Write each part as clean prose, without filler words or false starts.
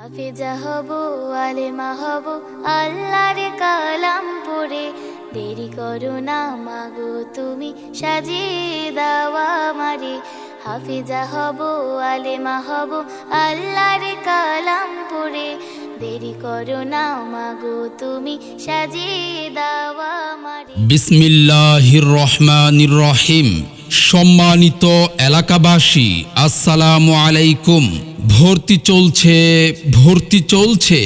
হাফেজা হব আলেমা হব আল্লাহর কালাম পড়ে, দেরি করো না মাগো তুমি সাজিয়ে দাও আমারে। হাফেজা হব আলেমা হব আল্লাহর কালাম পড়ে, দেরি করো না মাগো তুমি সাজিয়ে দাও আমারে। বিসমিল্লাহির রহমানির রহিম। সম্মানিত এলাকাবাসী, আসসালামু আলাইকুম। ভর্তি চলছে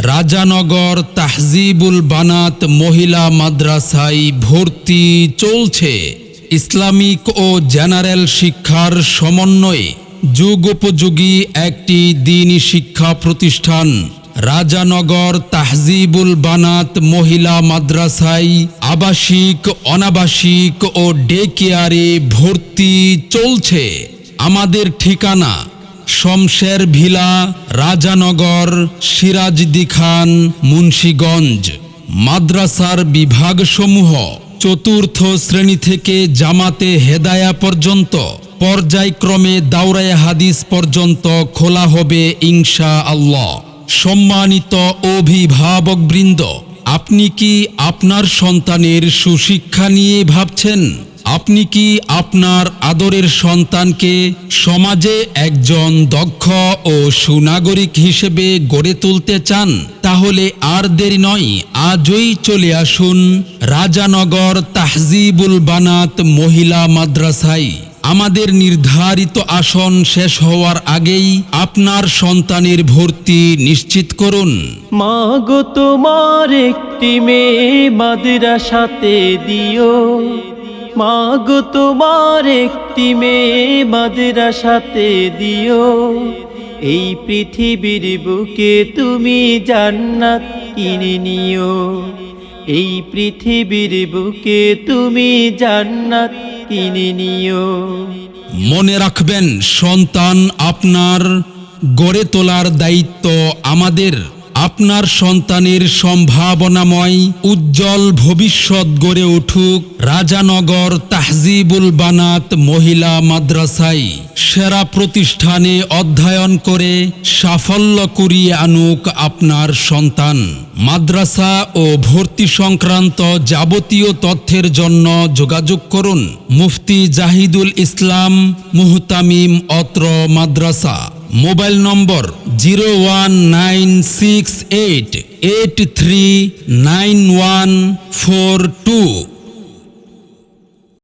রাজানগর তাহজিবুল বানাত মহিলা মাদ্রাসায় ভর্তি চলছে। ইসলামিক ও জেনারেল শিক্ষার সমন্বয়ে যুগোপযোগী একটি দ্বীনি শিক্ষা প্রতিষ্ঠান রাজানগর তাহজিবুল বানাত মহিলা মাদ্রাসায় আবাসিক, অনাবাসিক ও ডে কেয়ারে ভর্তি চলছে। আমাদের ঠিকানা শমশের ভিলা, রাজানগর, সিরাজদি খান, মুন্সিগঞ্জ। মাদ্রাসার বিভাগসমূহ চতুর্থ শ্রেণী থেকে জামাতে হেদায়া পর্যন্ত, পর্যায়ক্রমে দাওরায়ে হাদিস পর্যন্ত খোলা হবে ইনশাআল্লাহ। সম্মানিত অভিভাবকবৃন্দ, আপনি কি আপনার সন্তানের সুশিক্ষা নিয়ে ভাবছেন? আপনি কি আপনার আদরের সন্তানকে সমাজে একজন দক্ষ ও সুনাগরিক হিসেবে গড়ে তুলতে চান? তাহলে আর দেরি নয়, আজই চলে আসুন রাজানগর তাহজিবুল বানাত মহিলা মাদ্রাসায়। আমাদের নির্ধারিত আসন শেষ হওয়ার আগেই আপনার সন্তানের ভর্তি নিশ্চিত করুন। মাগো তোমার একটি মেয়ে মাদ্রাসাতে দিও, মাগো তোমার একটি মেয়ে মাদ্রাসাতে দিও। এই পৃথিবীর বুকে তুমি জান্নাত কিনে নিও, এই পৃথিবীর বুকে তুমি জান্নাত কিনে নিও। মনে রাখবেন, সন্তান আপনার, গড়ে তোলার দায়িত্ব আমাদের। আপনার সন্তানের সম্ভাবনাময় উজ্জ্বল ভবিষ্যৎ গড়ে উঠুক রাজানগর তাহজিবুল বানাত মহিলা মাদ্রাসায়। সেরা প্রতিষ্ঠানে অধ্যয়ন করে সাফল্য কুড়িয়ে আনুক আপনার সন্তান। মাদ্রাসা ও ভর্তি সংক্রান্ত যাবতীয় তথ্যের জন্য যোগাযোগ করুন মুফতি জাহিদুল ইসলাম মুহতামিম, অত্র মাদ্রাসা। মোবাইল নম্বর 01968839142।